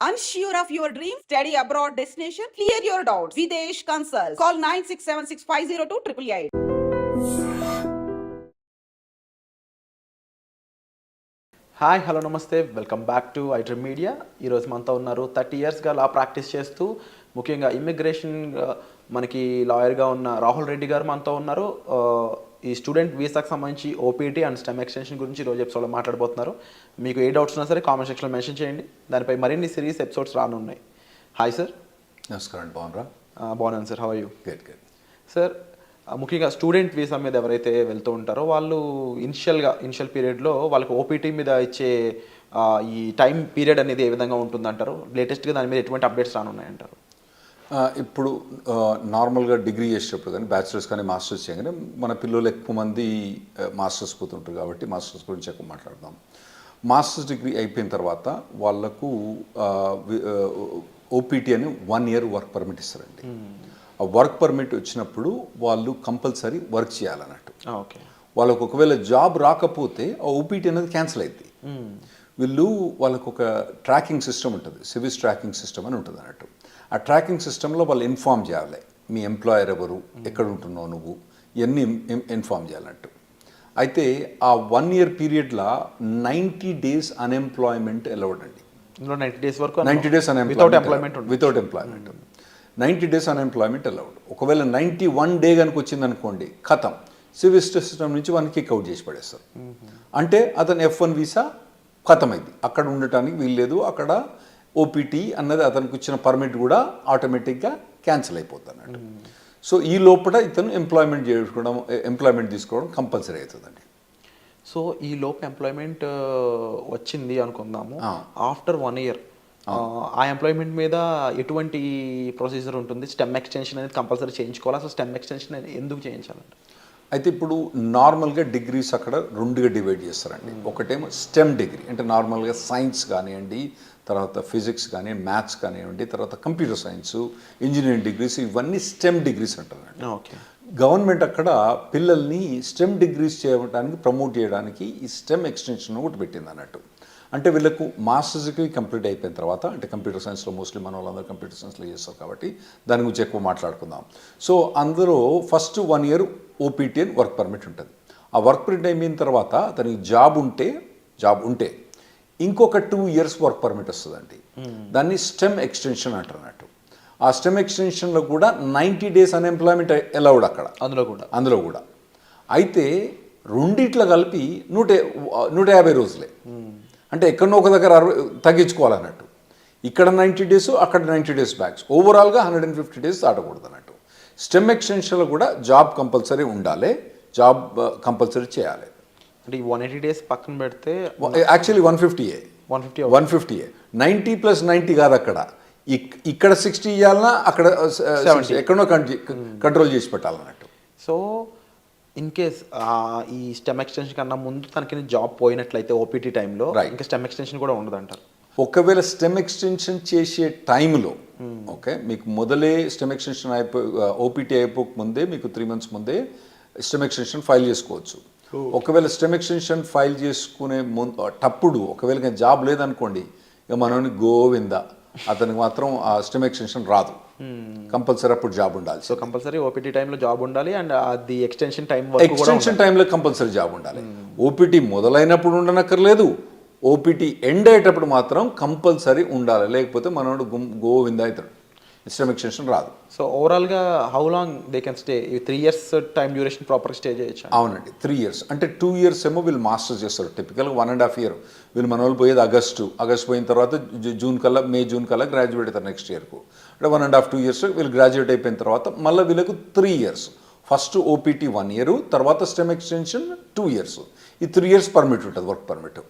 Unsure of your dream? Study abroad destination? Clear your doubts. Videsh Consult. Call 9676502888. Hi hello నమస్తే welcome back to iDream Media. ఈరోజు మనతో ఉన్నారు 30 ఇయర్స్గా law practice చేస్తూ ముఖ్యంగా immigration మనకి లాయర్గా ఉన్న రాహుల్ రెడ్డి గారు మనతో ఉన్నారు. ఈ స్టూడెంట్ వీసాకు సంబంధించి ఓపీటీ అండ్ స్టెమ్ ఎక్స్టెన్షన్ గురించి ఈరోజు ఎపిసోడ్లో మాట్లాడబోతున్నారు. మీకు ఏ డౌట్స్ ఉన్నా సరే కామెంట్ సెక్షన్లో మెన్షన్ చేయండి. దానిపై మరిన్ని సిరీస్ ఎపిసోడ్స్ రానున్నాయి. Hi sir. నమస్కారం. బాగున్నారా? బాగున్నాను sir. How are you? Good good. Sir, ముఖ్యంగా స్టూడెంట్ వీసా మీద ఎవరైతే వెళ్తూ ఉంటారో వాళ్ళు ఇనిషియల్ పీరియడ్లో వాళ్ళకి ఓపీటీ మీద ఇచ్చే ఈ టైం పీరియడ్ అనేది ఏ విధంగా ఉంటుందంటారు? లేటెస్ట్గా దాని మీద ఎటువంటి అప్డేట్స్ రానున్నాయంటారు? ఇప్పుడు నార్మల్గా డిగ్రీ చేసేటప్పుడు కానీ బ్యాచిలర్స్ కానీ మాస్టర్స్ చేయగానే మన పిల్లలు ఎక్కువ మంది మాస్టర్స్ పోతుంటారు కాబట్టి మాస్టర్స్ గురించి ఎక్కువ మాట్లాడదాం. మాస్టర్స్ డిగ్రీ అయిపోయిన తర్వాత వాళ్ళకు ఓపీటీ అని 1 year వర్క్ పర్మిట్ ఇస్తారండి. ఆ వర్క్ పర్మిట్ వచ్చినప్పుడు వాళ్ళు కంపల్సరీ వర్క్ చేయాలన్నట్టు. ఓకే. వాళ్ళకు ఒకవేళ జాబ్ రాకపోతే ఆ ఓపీటీ అనేది క్యాన్సిల్ అవుతుంది. వాళ్ళకు ఒక ట్రాకింగ్ సిస్టమ్ ఉంటుంది, సివిస్ ట్రాకింగ్ సిస్టమ్ అని ఉంటుంది అన్నట్టు. ఆ ట్రాకింగ్ సిస్టంలో వాళ్ళు ఇన్ఫామ్ చేయాలి, మీ ఎంప్లాయర్ ఎవరు, ఎక్కడ ఉంటున్నావు నువ్వు, ఇవన్నీ ఇన్ఫామ్ చేయాలన్నట్టు. అయితే ఆ 1 year పీరియడ్లో 90 days అన్ఎంప్లాయ్మెంట్ అలౌడ్ అండి. 90 days వరకు 90 days without employment 90 days unemployment allowed. ఒకవేళ 91 day కనుక వచ్చింది అనుకోండి, ఖతం, సివిల్ సిస్టమ్ నుంచి వన్ కిక్ అవుట్ చేసి పడేస్తారు. అంటే అతను F1 వీసా ఖతమైంది, అక్కడ ఉండటానికి వీల్లేదు, అక్కడ ఓపీటీ అన్నది అతనికి వచ్చిన పర్మిట్ కూడా ఆటోమేటిక్గా క్యాన్సిల్ అయిపోతుంది అన్నట్టు. సో ఈ లోపల ఇతను ఎంప్లాయ్మెంట్ తీసుకోవడం కంపల్సరీ అవుతుందండి. సో ఈ లోపు ఎంప్లాయ్మెంట్ వచ్చింది అనుకుందాము, ఆఫ్టర్ 1 year ఆ ఎంప్లాయ్మెంట్ మీద ఎటువంటి ప్రొసీజర్ ఉంటుంది? స్టెమ్ ఎక్స్టెన్షన్ అనేది కంపల్సరీ చేయించుకోవాలి. అసలు స్టెమ్ ఎక్స్టెన్షన్ ఎందుకు చేయించాలంటే? అయితే ఇప్పుడు నార్మల్గా డిగ్రీస్ అక్కడ 2గా డివైడ్ చేస్తారండి. ఒకటేమో స్టెమ్ డిగ్రీ అంటే నార్మల్గా సైన్స్ కానివ్వండి, తర్వాత ఫిజిక్స్ కానీ, మ్యాథ్స్ కానివ్వండి, తర్వాత కంప్యూటర్ సైన్స్, ఇంజనీరింగ్ డిగ్రీస్, ఇవన్నీ స్టెమ్ డిగ్రీస్ అంటారండి. ఓకే. గవర్నమెంట్ అక్కడ పిల్లల్ని స్టెమ్ డిగ్రీస్ చేయడానికి ప్రమోట్ చేయడానికి ఈ స్టెమ్ ఎక్స్టెన్షన్ ఒకటి పెట్టింది అన్నట్టు. అంటే వీళ్ళకు మాస్టర్స్ డిగ్రీ కంప్లీట్ అయిపోయిన తర్వాత, అంటే కంప్యూటర్ సైన్స్లో మోస్ట్లీ మన వాళ్ళందరూ కంప్యూటర్ సైన్స్లో చేస్తారు కాబట్టి దాని గురించి ఎక్కువ మాట్లాడుకుందాం. సో అందులో ఫస్ట్ 1 year ఓపీటీ అని వర్క్ పర్మిట్ ఉంటుంది. ఆ వర్క్ పర్మిట్ అయిపోయిన తర్వాత అతనికి జాబ్ ఉంటే ఇంకొక 2 years వర్క్ పర్మిట్ వస్తుందండి. దాన్ని స్టెమ్ ఎక్స్టెన్షన్ అంటారు అన్నట్టు. ఆ స్టెమ్ ఎక్స్టెన్షన్లో కూడా 90 days అన్ఎంప్లాయ్మెంట్ అలౌడ్ అక్కడ, అందులో కూడా. అయితే రెండిట్లో కలిపి 150 రోజులే. అంటే ఎక్కడో ఒక దగ్గర తగ్గించుకోవాలన్నట్టు. ఇక్కడ 90 days, అక్కడ 90 days బ్యాక్స్, ఓవరాల్గా 150 days దాటకూడదు అన్నట్టు. స్టెమ్ ఎక్స్టెన్షన్లో కూడా జాబ్ కంపల్సరీ ఉండాలి, జాబ్ కంపల్సరీ చేయాలి. అంటే ఈ 180 days పక్కన పెడితే యాక్చువల్లీ 150 90 + 90 కాదు అక్కడ. ఇక్కడ 60 ఇవ్వాలన్నా అక్కడ 70 ఎక్కడో కంట్రోల్ చేసి పెట్టాలన్నట్టు. సో ఇన్ కేస్ ఈ స్టెమ్ ఎక్స్టెన్షన్ కన్నా ముందు తనకి జాబ్ పోయినట్లయితే ఓపీటీ టైంలో ఇంకా స్టెమ్ ఎక్స్టెన్షన్ కూడా ఉండదంటారు. ఒకవేళ స్టెమ్ ఎక్స్టెన్షన్ చేసే టైంలో ఓకే, మీకు మొదలే స్టెమ్ ఎక్స్టెన్షన్ ఓపీటీ అయిపోక ముందే మీకు 3 months ముందే స్టెమ్ ఎక్స్టెన్షన్ ఫైల్ చేసుకోవచ్చు. ఒకవేళ స్టెమ్ ఎక్స్టెన్షన్ ఫైల్ చేసుకునే తప్పుడు ఒకవేళ జాబ్ లేదనుకోండి, ఇక మనోని గోవింద, అతనికి మాత్రం ఆ స్టెమ్ ఎక్స్టెన్షన్ రాదు. కంపల్సరీ అప్పుడు జాబ్ ఉండాలి. సో కంపల్సరీ ఓపీటీ టైంలో జాబ్ ఉండాలి అండ్ అది ఎక్స్టెన్షన్ టైంలో కంపల్సరీ జాబ్ ఉండాలి. ఓపీటీ మొదలైనప్పుడు ఉండనక్కర్లేదు, ఓపీటీ ఎండ్ అయ్యేటప్పుడు మాత్రం కంపల్సరీ ఉండాలి. లేకపోతే మనోడు గోవింద అవుతాడు, స్టెమ్ ఎక్స్టెన్షన్ రాదు. సో ఓవరాల్గా how long they can stay? 3 years time duration proper stay చేయొచ్చు? అవునండి, 3 years. అంటే 2 years ఏమో వీళ్ళు మాస్టర్స్ చేస్తారు. టిపికల్గా 1.5 year వీళ్ళు మన వాళ్ళు పోయేది ఆగస్టు పోయిన తర్వాత మే జూన్ కల్లా గ్రాడ్యుయేట్ అవుతారు నెక్స్ట్ ఇయర్కు. అంటే 1.5-2 years వీళ్ళు గ్రాడ్యుయేట్ అయిపోయిన తర్వాత మళ్ళీ వీళ్ళకు 3 years. ఫస్ట్ ఓపీటీ 1 year, తర్వాత స్టెమ్ ఎక్స్టెన్షన్ 2 years. ఈ 3 years పర్మిట్ ఉంటుంది, వర్క్ పర్మిట్.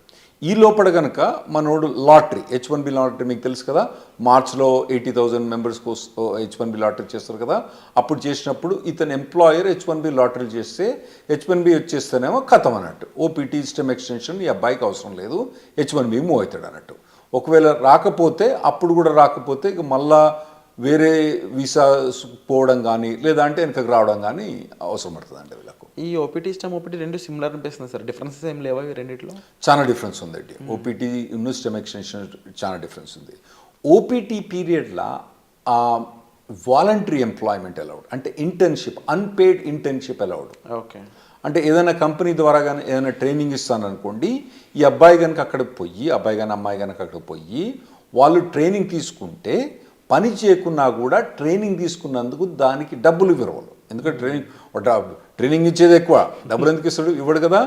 ఈ లోపల కనుక మనోడు లాటరీ, H1B లాటరీ మీకు తెలుసు కదా, మార్చ్లో 80,000 members H1B లాటరీ చేస్తారు కదా. అప్పుడు చేసినప్పుడు ఇతను ఎంప్లాయర్ H1B లాటరీ చేస్తే H1B వచ్చేస్తేనేమో ఖతం అన్నట్టు. ఓపీటీ స్టెమ్ ఎక్స్టెన్షన్ ఈ అబ్బాయికి అవసరం లేదు, H1B మూవ్ అవుతాడు అన్నట్టు. ఒకవేళ రాకపోతే, అప్పుడు కూడా రాకపోతే ఇక మళ్ళా వేరే వీసా పోవడం కానీ లేదా అంటే వెనకకు రావడం కానీ అవసరం పడుతుంది అండి వీళ్ళకు. ఈ ఓపీటీ స్టెమ్ ఓపీటీ రెండు సిమిలర్ అనిపిస్తుంది సార్, డిఫరెన్సెస్ ఏం లేవా ఈ రెండిట్లో? చాలా డిఫరెన్స్ ఉందండి. ఓపీటీ స్టెమ్ ఎక్స్టెన్షన్ చాలా డిఫరెన్స్ ఉంది. ఓపీటీ పీరియడ్లో వాలంటరీ ఎంప్లాయ్మెంట్ అలౌడ్, అంటే internship, unpaid internship allowed. Okay. అంటే ఏదైనా కంపెనీ ద్వారా కానీ ఏదైనా ట్రైనింగ్ ఇస్తాను అనుకోండి, ఈ అబ్బాయి కనుక అక్కడికి పోయి, అబ్బాయి కానీ అమ్మాయి కనుక అక్కడికి పోయి వాళ్ళు ట్రైనింగ్ తీసుకుంటే పని చేయకున్నా కూడా ట్రైనింగ్ తీసుకున్నందుకు దానికి డబ్బులు ఇవ్వరు. ఎందుకంటే ట్రైనింగ్ ఇచ్చేది ఎక్కువ, డబ్బులు ఎందుకు ఇస్తాడు? ఇవ్వడు కదా.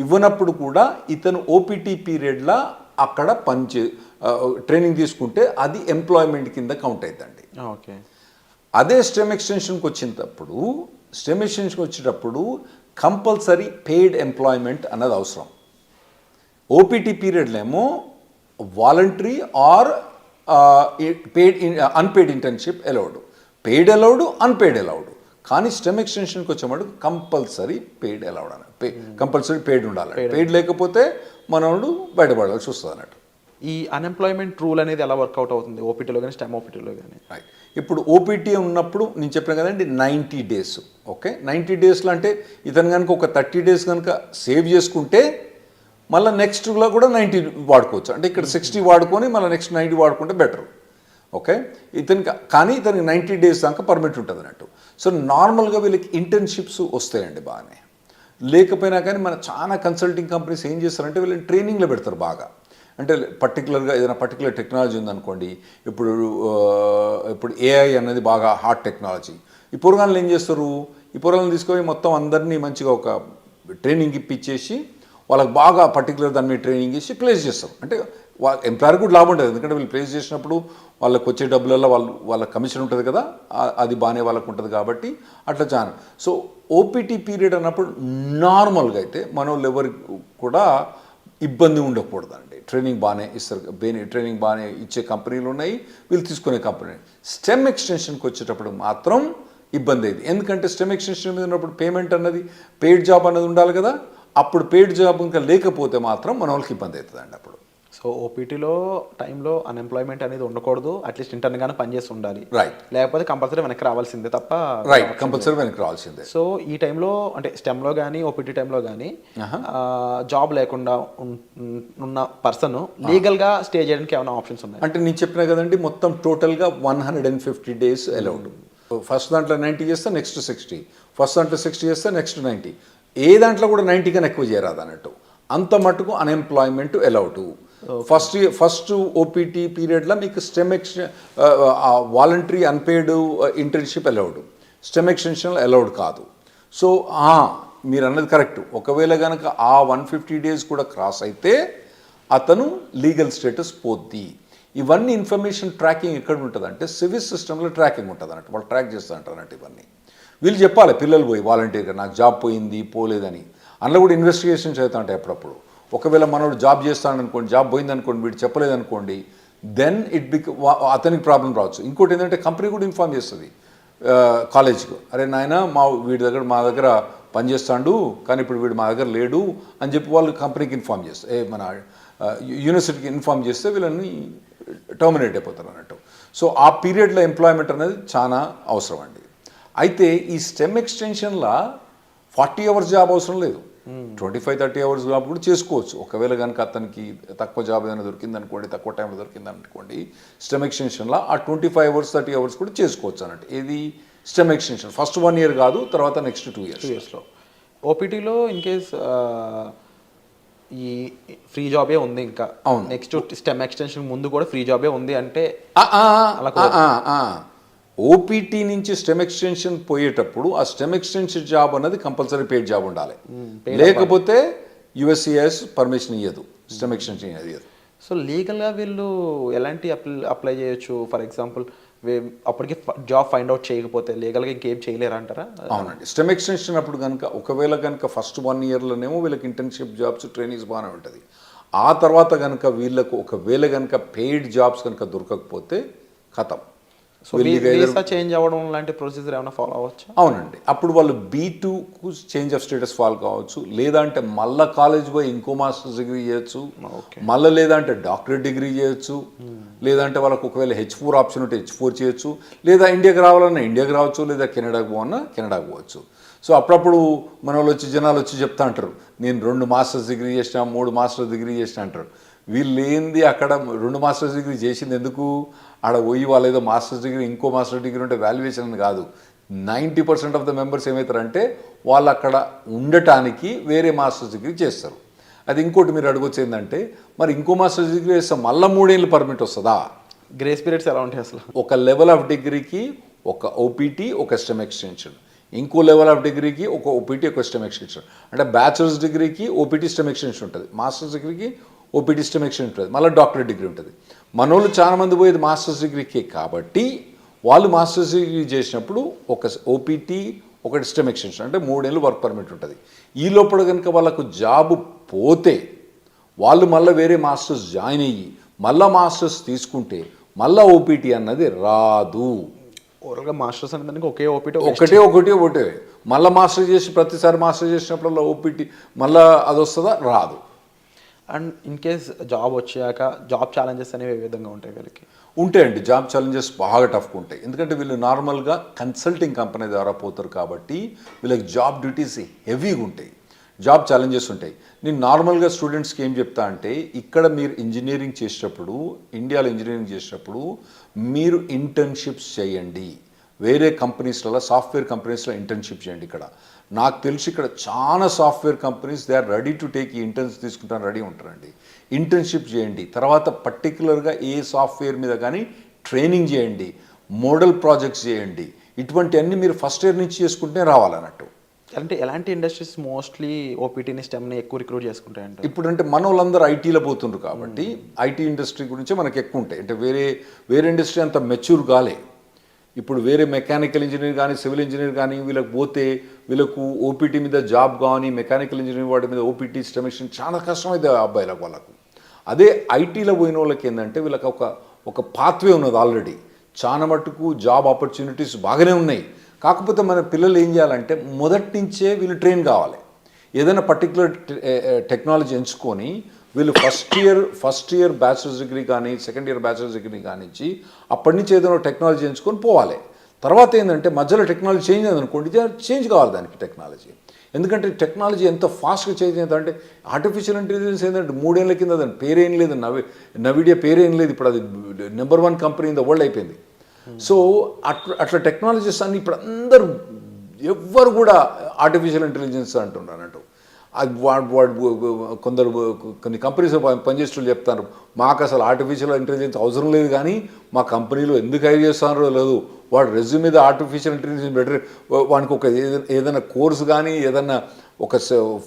ఇవ్వనప్పుడు కూడా ఇతను ఓపీటీ పీరియడ్లో అక్కడ ట్రైనింగ్ తీసుకుంటే అది ఎంప్లాయ్మెంట్ కింద కౌంట్ అవుతుందండి. ఓకే. అదే స్టెమ్ ఎక్స్టెన్షన్కి వచ్చేటప్పుడు కంపల్సరీ పెయిడ్ ఎంప్లాయ్మెంట్ అన్నది అవసరం. ఓపీటీ పీరియడ్లో ఏమో voluntary or unpaid internship allowed, paid allowed, unpaid allowed. కానీ స్టెమ్ ఎక్స్టెన్షన్కి వచ్చేవాడు కంపల్సరీ పెయిడ్ అలౌడ్ అని, కంపల్సరీ పెయిడ్ ఉండాలి. పెయిడ్ లేకపోతే మనోడు బయటపడాల్సి వస్తుంది అన్నట్టు. ఈ అన్ఎంప్లాయ్మెంట్ రూల్ అనేది ఎలా వర్కౌట్ అవుతుంది ఓపీటీలో కానీ స్టెమ్ ఓపీటీలో కానీ? రైట్. ఇప్పుడు ఓపీటీ ఉన్నప్పుడు నేను చెప్పాను కదండి 90 days. ఓకే, 90 daysలో అంటే ఇతను కనుక ఒక 30 days కనుక సేవ్ చేసుకుంటే మళ్ళీ నెక్స్ట్లో కూడా 90 వాడుకోవచ్చు. అంటే ఇక్కడ 60 వాడుకొని మళ్ళీ నెక్స్ట్ 90 వాడుకుంటే బెటర్. ఓకే, కానీ ఇతనికి 90 days దాకా పర్మిట్ ఉంటుంది అన్నట్టు. సో నార్మల్గా వీళ్ళకి ఇంటర్న్షిప్స్ వస్తాయండి బాగానే. లేకపోయినా కానీ మన చాలా కన్సల్టింగ్ కంపెనీస్ ఏం చేస్తారంటే వీళ్ళని ట్రైనింగ్లో పెడతారు బాగా. అంటే పర్టికులర్గా ఏదైనా పర్టికులర్ టెక్నాలజీ ఉందనుకోండి, ఇప్పుడు ఏఐ అనేది బాగా హాట్ టెక్నాలజీ. ఈ పూర్వకాలంలో ఏం చేస్తారు, ఈ పూర్వకాలను తీసుకొని మొత్తం అందరినీ మంచిగా ఒక ట్రైనింగ్ ఇప్పించేసి వాళ్ళకి బాగా పర్టికులర్ దాని మీద ట్రైనింగ్ ఇచ్చి ప్లేస్ చేస్తారు. అంటే ఎంప్లాయర్ కూడా లాభం ఉంటుంది, ఎందుకంటే వీళ్ళు ప్లేస్ చేసినప్పుడు వాళ్ళకి వచ్చే డబ్బులలో వాళ్ళ కమిషన్ ఉంటుంది కదా, అది బాగానే వాళ్ళకు ఉంటుంది కాబట్టి అట్లా చాలా. సో ఓపీటీ పీరియడ్ అన్నప్పుడు నార్మల్గా అయితే మన వాళ్ళు ఎవరికి కూడా ఇబ్బంది ఉండకూడదండి. ట్రైనింగ్ బాగానే ఇస్తారు, ట్రైనింగ్ బాగానే ఇచ్చే కంపెనీలు ఉన్నాయి, వీళ్ళు తీసుకునే కంపెనీ. స్టెమ్ ఎక్స్టెన్షన్కి వచ్చేటప్పుడు మాత్రం ఇబ్బంది అయింది. ఎందుకంటే స్టెమ్ ఎక్స్టెన్షన్ మీద ఉన్నప్పుడు పేమెంట్ అన్నది, పెయిడ్ జాబ్ అన్నది ఉండాలి కదా. అప్పుడు పెయిడ్ జాబ్ ఇంకా లేకపోతే మాత్రం మన వాళ్ళకి ఇబ్బంది అవుతుందండి అప్పుడు. సో ఓపీటీలో టైంలో అన్ఎంప్లాయ్మెంట్ అనేది ఉండకూడదు, అట్లీస్ట్ ఇంటర్న్గానే పనిచేసి ఉండాలి. రైట్. లేకపోతే కంపల్సరీ వెనక్కి రావాల్సిందే తప్ప. రైట్, కంపల్సరీ వెనక్కి రావాల్సిందే. సో ఈ టైంలో అంటే స్టెమ్లో కానీ ఓపీటీ టైంలో కానీ జాబ్ లేకుండా ఉన్న పర్సన్ లీగల్గా స్టే చేయడానికి ఏమైనా ఆప్షన్స్ ఉన్నాయి? అంటే నేను చెప్పినా కదండి, మొత్తం టోటల్గా 150 days అలౌడ్. ఫస్ట్ దాంట్లో 90 చేస్తే నెక్స్ట్ 60, ఫస్ట్ దాంట్లో 60 చేస్తే నెక్స్ట్ 90. ఏ దాంట్లో కూడా 90 కన్నా ఎక్కువ చేయరాదు అన్నట్టు. అంత మటుకు అన్ఎంప్లాయ్మెంట్ అలౌడ్. ఫస్ట్ ఓపీటీ పీరియడ్లో మీకు stem voluntary unpaid internship allowed, stem extension allowed కాదు. సో మీరు అన్నది కరెక్ట్. ఒకవేళ కనుక ఆ 150 days కూడా క్రాస్ అయితే అతను లీగల్ స్టేటస్ పోద్ది. ఇవన్నీ ఇన్ఫర్మేషన్ ట్రాకింగ్ ఎక్కడ ఉంటుంది అంటే సివిల్ సిస్టంలో ట్రాకింగ్ ఉంటుంది అన్నట్టు. వాళ్ళు ట్రాక్ చేస్తూ ఉంటారు అన్నట్టు. ఇవన్నీ వీళ్ళు చెప్పాలి, పిల్లలు పోయి వాలంటీర్గా నాకు జాబ్ పోయింది పోలేదని. అందులో కూడా ఇన్వెస్టిగేషన్స్ అవుతా ఉంటాయి అప్పుడప్పుడు. ఒకవేళ మనోడు జాబ్ చేస్తాడనుకోండి, జాబ్ పోయిందనుకోండి, వీడు చెప్పలేదనుకోండి, దెన్ అతనికి ప్రాబ్లం రావచ్చు. ఇంకోటి ఏంటంటే కంపెనీ కూడా ఇన్ఫార్మ్ చేస్తుంది కాలేజ్కు, అరే నాయన మా దగ్గర పనిచేస్తాడు కానీ ఇప్పుడు వీడు మా దగ్గర లేడు అని చెప్పి వాళ్ళు కంపెనీకి ఇన్ఫార్మ్ చేస్తారు, మన యూనివర్సిటీకి ఇన్ఫార్మ్ చేస్తే వీళ్ళని టర్మినేట్ అయిపోతారు అన్నట్టు. సో ఆ పీరియడ్లో ఎంప్లాయ్మెంట్ అనేది చాలా అవసరం అండి. అయితే ఈ స్టెమ్ ఎక్స్టెన్షన్లో 40 hours జాబ్ అవసరం లేదు, 25-30 hours జాబ్ కూడా చేసుకోవచ్చు. ఒకవేళ కనుక అతనికి తక్కువ జాబ్ ఏదైనా దొరికిందనుకోండి, తక్కువ టైంలో దొరికిందనుకోండి, స్టెమ్ ఎక్స్టెన్షన్లో ఆ 25 hours 30 hours కూడా చేసుకోవచ్చు అన్నట్టు. ఇది స్టెమ్ ఎక్స్టెన్షన్ ఫస్ట్ 1 year కాదు, తర్వాత నెక్స్ట్ 2 yearsలో. ఓపీటీలో ఇన్ కేస్ ఈ ఫ్రీ జాబే ఉంది, ఇంకా నెక్స్ట్ స్టెమ్ ఎక్స్టెన్షన్ ముందు కూడా ఫ్రీ జాబే ఉంది అంటే ఓపీటీ నుంచి స్టెమ్ ఎక్స్టెన్షన్ పోయేటప్పుడు ఆ స్టెమ్ ఎక్స్టెన్షన్ జాబ్ అన్నది కంపల్సరీ పెయిడ్ జాబ్ ఉండాలి, లేకపోతే యుఎస్సిఎస్ పర్మిషన్ ఇవ్వదు, స్టెమ్ ఎక్స్టెన్షన్ ఇవ్వదు. సో లీగల్గా వీళ్ళు ఎలాంటి అప్లై చేయొచ్చు? ఫర్ ఎగ్జాంపుల్ అప్పటికి జాబ్ ఫైండ్ అవుట్ చేయకపోతే లీగల్గా ఇంకేం చేయలేరు అంటారా? అవునండి. స్టెమ్ ఎక్స్టెన్షన్ అప్పుడు కనుక ఒకవేళ కనుక ఫస్ట్ 1 yearలోనేమో వీళ్ళకి ఇంటర్న్షిప్ జాబ్స్ ట్రైనింగ్స్ బాగానే ఉంటుంది. ఆ తర్వాత కనుక వీళ్ళకు ఒకవేళ కనుక పెయిడ్ జాబ్స్ కనుక దొరకకపోతే ఖతం. సో వీసా చేంజ్ అవ్వడం లాంటి ప్రొసీజర్ ఏమైనా ఫాలో అవ్వచ్చు? అవునండి. అప్పుడు వాళ్ళు B2కు చేంజ్ ఆఫ్ స్టేటస్ ఫాలో కావచ్చు, లేదంటే మళ్ళీ కాలేజ్ పోయి ఇంకో మాస్టర్స్ డిగ్రీ చేయొచ్చు, మళ్ళీ లేదంటే డాక్టరేట్ డిగ్రీ చేయొచ్చు, లేదంటే వాళ్ళకు ఒకవేళ H4 ఆప్షన్ ఉంటే H4 చేయొచ్చు, లేదా ఇండియాకి రావాలన్నా ఇండియాకి రావచ్చు, లేదా కెనడాకి పోవన్నా కెనడాకి పోవచ్చు. సో అప్పుడప్పుడు మన వాళ్ళు జనాలు వచ్చి చెప్తా అంటారు, నేను 2 మాస్టర్స్ డిగ్రీ చేసిన 3 మాస్టర్స్ డిగ్రీ చేసిన అంటారు. వీళ్ళు ఏంది అక్కడ 2 మాస్టర్స్ డిగ్రీ చేసింది ఎందుకు, ఆడ పోయి వాళ్ళు ఏదో మాస్టర్స్ డిగ్రీ ఇంకో మాస్టర్ డిగ్రీ ఉంటే వాల్యుయేషన్ అని కాదు. 90% ఆఫ్ ద మెంబర్స్ ఏమవుతారంటే వాళ్ళు అక్కడ ఉండటానికి వేరే మాస్టర్స్ డిగ్రీ చేస్తారు. అది ఇంకోటి మీరు అడగొచ్చు ఏంటంటే, మరి ఇంకో మాస్టర్స్ డిగ్రీ చేస్తే మళ్ళీ 3 ఏళ్ళు పర్మిట్ వస్తుందా? గ్రేస్ పీరియడ్స్ ఎలా ఉంటాయి అసలు? ఒక లెవెల్ ఆఫ్ డిగ్రీకి ఒక ఓపీటీ, ఒక స్టెమ్ ఎక్స్టెన్షన్, ఇంకో లెవెల్ ఆఫ్ డిగ్రీకి ఒక ఓపీటీ, ఒక స్టెమ్ ఎక్స్టెన్షన్. అంటే బ్యాచిలర్స్ డిగ్రీకి ఓపీటీ స్టెమ్ ఎక్స్టెన్షన్ ఉంటుంది, మాస్టర్స్ డిగ్రీకి ఓపీటీ స్టెమ్ ఎక్స్టెన్షన్ ఉంటుంది, మళ్ళీ డాక్టరేట్ డిగ్రీ ఉంటుంది. మనోళ్ళు చాలా మంది పోయేది మాస్టర్స్ డిగ్రీకి, కాబట్టి వాళ్ళు మాస్టర్స్ డిగ్రీ చేసినప్పుడు ఒక ఓపీటీ, ఒకటి స్టెమ్ ఎక్స్టెన్షన్, అంటే 3 ఏళ్ళు వర్క్ పర్మిట్ ఉంటుంది. ఈ లోపల కనుక వాళ్ళకు జాబ్ పోతే వాళ్ళు మళ్ళీ వేరే మాస్టర్స్ జాయిన్ అయ్యి మళ్ళీ మాస్టర్స్ తీసుకుంటే మళ్ళీ ఓపీటీ అన్నది రాదు. ఓవరాల్గా మాస్టర్స్ అనేది ఒకే ఓపీటీ, ఒకటే మళ్ళీ మాస్టర్ చేసి ప్రతిసారి మాస్టర్ చేసినప్పుడల్లా ఓపీటీ మళ్ళీ అది వస్తుందా? రాదు. అండ్ ఇన్ కేస్ జాబ్ వచ్చాక జాబ్ ఛాలెంజెస్ అనేవి ఏ విధంగా ఉంటాయి వీళ్ళకి? ఉంటాయండి, జాబ్ ఛాలెంజెస్ బాగా టఫ్గా ఉంటాయి. ఎందుకంటే వీళ్ళు నార్మల్గా కన్సల్టింగ్ కంపెనీ ద్వారా పోతారు కాబట్టి వీళ్ళకి జాబ్ డ్యూటీస్ హెవీగా ఉంటాయి, జాబ్ ఛాలెంజెస్ ఉంటాయి. నేను నార్మల్గా స్టూడెంట్స్కి ఏం చెప్తా అంటే, ఇక్కడ మీరు ఇంజనీరింగ్ చేసేటప్పుడు, ఇండియాలో ఇంజనీరింగ్ చేసేటప్పుడు మీరు ఇంటర్న్షిప్స్ చేయండి. వేరే కంపెనీస్లలో, సాఫ్ట్వేర్ కంపెనీస్లో ఇంటర్న్షిప్ చేయండి. ఇక్కడ నాకు తెలిసి ఇక్కడ చాలా software companies they are ready to take ఈ ఇంటర్న్స్ తీసుకుంటాను రెడీ ఉంటారండి. ఇంటర్న్షిప్ చేయండి, తర్వాత పర్టికులర్గా ఏ సాఫ్ట్వేర్ మీద కానీ ట్రైనింగ్ చేయండి, మోడల్ ప్రాజెక్ట్స్ చేయండి. ఇటువంటివన్నీ మీరు ఫస్ట్ ఇయర్ నుంచి చేసుకుంటే రావాలన్నట్టు. అంటే ఎలాంటి ఇండస్ట్రీస్ మోస్ట్లీ ఓపీటీని స్టెమ్ని ఎక్కువ రిక్రూట్ చేసుకుంటాయంటే? ఇప్పుడు అంటే మన వాళ్ళందరూ ఐటీలో పోతుండ్రు కాబట్టి ఐటీ ఇండస్ట్రీ గురించే మనకి ఎక్కువ ఉంటాయి. అంటే వేరే ఇండస్ట్రీ అంత మెచ్యూర్ కాలే. ఇప్పుడు వేరే మెకానికల్ ఇంజనీర్ కానీ, సివిల్ ఇంజనీర్ కానీ వీళ్ళకి పోతే వీళ్ళకు ఓపీటీ మీద జాబ్ కానీ, మెకానికల్ ఇంజనీర్ వాటి మీద ఓపీటీ స్టెమిషన్ చాలా కష్టమైంది అబ్బాయిలకు వాళ్ళకు. అదే ఐటీలో పోయిన వాళ్ళకి ఏంటంటే వీళ్ళకి ఒక పాత్వే ఉన్నది ఆల్రెడీ. చాలా మటుకు జాబ్ ఆపర్చునిటీస్ బాగానే ఉన్నాయి. కాకపోతే మన పిల్లలు ఏం చేయాలంటే మొదటి నుంచే వీళ్ళు ట్రైన్ కావాలి. ఏదైనా పర్టికులర్ టెక్నాలజీ ఎంచుకొని వీళ్ళు ఫస్ట్ ఇయర్ బ్యాచిలర్స్ డిగ్రీ కానీ, సెకండ్ ఇయర్ బ్యాచిలర్స్ డిగ్రీ కానిచ్చి అప్పటి నుంచి ఏదైనా టెక్నాలజీ ఎంచుకొని పోవాలి. తర్వాత ఏంటంటే మధ్యలో టెక్నాలజీ చేంజ్ అయింది అనుకోండి, చేంజ్ కావాలి దానికి టెక్నాలజీ. ఎందుకంటే టెక్నాలజీ ఎంత ఫాస్ట్గా చేంజ్ అవుతుందంటే, ఆర్టిఫిషియల్ ఇంటెలిజెన్స్ ఏంటంటే 3 ఏళ్ల కింద దాని పేరేం లేదు, నవిడియా పేరేం లేదు. ఇప్పుడు అది number 1 company in the world అయిపోయింది. సో అట్లా టెక్నాలజీస్ అన్ని ఇప్పుడు అందరూ ఎవ్వరు కూడా ఆర్టిఫిషియల్ ఇంటెలిజెన్స్ అంటున్నారు అన్నట్టు. అది కొన్ని కంపెనీస్ పనిచేస్తూ చెప్తారు, మాకు అసలు ఆర్టిఫిషియల్ ఇంటెలిజెన్స్ అవసరం లేదు, కానీ మా కంపెనీలో ఎందుకు హైర్ చేస్తున్నారో లేదు, వాడు రెజ్యూమ్ మీద ఆర్టిఫిషియల్ ఇంటెలిజెన్స్ బెటర్, వానికి ఒక ఏదైనా కోర్స్ కానీ, ఏదైనా ఒక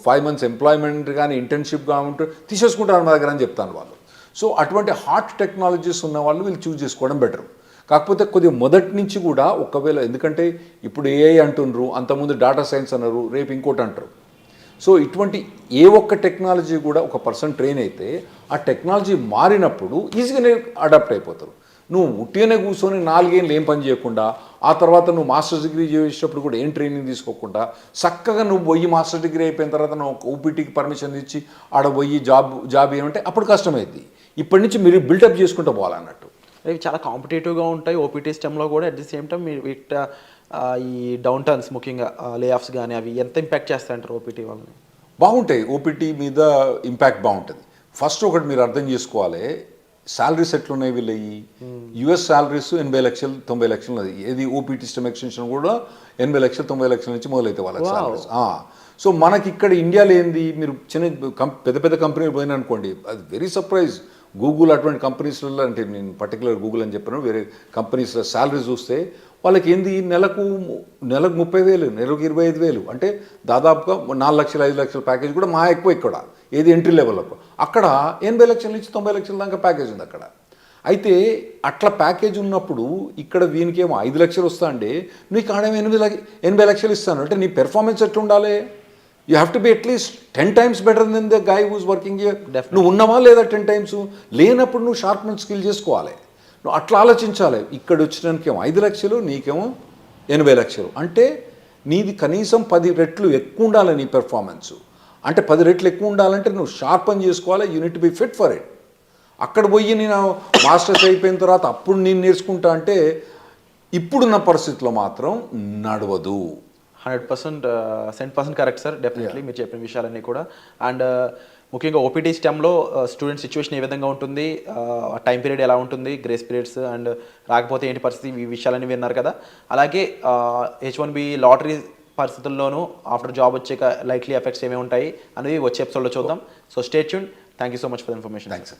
5 months ఎంప్లాయ్మెంట్ కానీ, ఇంటర్న్షిప్ కానీ ఉంటే తీసేసుకుంటారు మా దగ్గర అని చెప్తాను వాళ్ళు. సో అటువంటి హాట్ టెక్నాలజీస్ ఉన్న వాళ్ళు వీళ్ళు చూస్ చేసుకోవడం బెటర్. కాకపోతే కొద్దిగా మొదటి నుంచి కూడా ఒకవేళ, ఎందుకంటే ఇప్పుడు ఏఐ అంటున్నారు, అంతకుముందు డేటా సైన్స్ అన్నారు, రేపు ఇంకోటి అంటారు. సో ఇటువంటి ఏ ఒక్క టెక్నాలజీ కూడా ఒక పర్సన్ ట్రైన్ అయితే ఆ టెక్నాలజీ మారినప్పుడు ఈజీగానే అడాప్ట్ అయిపోతారు. నువ్వు ఉట్టిగానే కూర్చొని 4 ఏళ్ళు ఏం పని చేయకుండా, ఆ తర్వాత నువ్వు మాస్టర్స్ డిగ్రీ చేసేటప్పుడు కూడా ఏం ట్రైనింగ్ తీసుకోకుండా చక్కగా నువ్వు పోయి మాస్టర్ డిగ్రీ అయిపోయిన తర్వాత నువ్వు ఓపీటీకి పర్మిషన్ ఇచ్చి ఆడ పోయి జాబ్ ఏమంటే అప్పుడు కష్టమైంది. ఇప్పటి నుంచి మీరు బిల్డప్ చేసుకుంటూ పోవాలన్నట్టు. ఇవి చాలా కాంపిటేటివ్గా ఉంటాయి ఓపీటీ స్టెమ్లో కూడా. అట్ ది సేమ్ టైం వీట ఈ డౌన్ టర్న్స్, ముఖ్యంగా లే ఆఫ్స్ కానీ అవి ఎంత ఇంపాక్ట్ చేస్తాయంటారు ఓపీటీ వాళ్ళని? బాగుంటాయి, ఓపీటీ మీద ఇంపాక్ట్ బాగుంటుంది. ఫస్ట్ ఒకటి మీరు అర్థం చేసుకోవాలి, శాలరీస్ ఎట్లున్నాయి వీళ్ళవి. యుఎస్ శాలరీస్ 80 లక్షలు 90 లక్షలు ఉన్నది. ఏది ఓపీటీ స్టెమ్ ఎక్స్టెన్షన్ కూడా 80 లక్షలు 90 లక్షల నుంచి మొదలైతే వాళ్ళకి శాలరీస్. సో మనకి ఇక్కడ ఇండియాలో ఏంది, మీరు పెద్ద పెద్ద కంపెనీలు పోయినా అనుకోండి, అది వెరీ సర్ప్రైజ్. గూగుల్ అటువంటి కంపెనీస్లలో, అంటే నేను పర్టికులర్ గూగుల్ అని చెప్పాను, వేరే కంపెనీస్లో శాలరీ చూస్తే వాళ్ళకి ఏంది నెలకు 30,000, నెలకు 25,000, అంటే దాదాపుగా 4 లక్షలు 5 లక్షల ప్యాకేజ్ కూడా మా ఎక్కువ ఇక్కడ. ఏది ఎంట్రీ లెవెల్లో, అక్కడ 80 లక్షల నుంచి 90 లక్షల దాకా ప్యాకేజ్ ఉంది అక్కడ. అయితే అట్లా ప్యాకేజ్ ఉన్నప్పుడు ఇక్కడ వీనికేమో 5 లక్షలు వస్తా అంటే నీకు ఆడేమో 80 లక్షలు ఇస్తాను అంటే నీ పెర్ఫార్మెన్స్ ఎట్లా ఉండాలి? You have to be at least 10 times better than the guy who's working here. నువ్వు ఉన్నావా లేదా 10 times? లేనప్పుడు నువ్వు షార్ప్మెంట్ స్కిల్ చేసుకోవాలి. నువ్వు అట్లా ఆలోచించాలి. ఇక్కడ వచ్చినానికేమో 5 లక్షలు, నీకేమో 80 లక్షలు, అంటే నీది కనీసం 10 రెట్లు ఎక్కువ ఉండాలి నీ పెర్ఫార్మెన్స్. అంటే 10 రెట్లు ఎక్కువ ఉండాలంటే నువ్వు షార్ప్ అని చేసుకోవాలి. Unit be fit for it. అక్కడ పోయి నేను మాస్టర్స్ అయిపోయిన తర్వాత అప్పుడు నేను నేర్చుకుంటా అంటే ఇప్పుడున్న పరిస్థితిలో మాత్రం నడవదు. 100% కరెక్ట్ సార్, డెఫినెట్లీ మీరు చెప్పిన విషయాలన్నీ కూడా. అండ్ ముఖ్యంగా ఓపీటీ స్టెమ్లో స్టూడెంట్ సిచ్యువేషన్ ఏ విధంగా ఉంటుంది, టైం పీరియడ్ ఎలా ఉంటుంది, గ్రేస్ పీరియడ్స్ అండ్ రాకపోతే ఏంటి పరిస్థితి, ఈ విషయాలన్నీ విన్నారు కదా. అలాగే H1B లాటరీ పరిస్థితుల్లోనూ ఆఫ్టర్ జాబ్ వచ్చాక లైక్లీ ఎఫెక్ట్స్ ఏమేమి ఉంటాయి అనేది వచ్చే ఎపిసోడ్లో చూద్దాం. So stay tuned. Thank you so much for information. Thanks.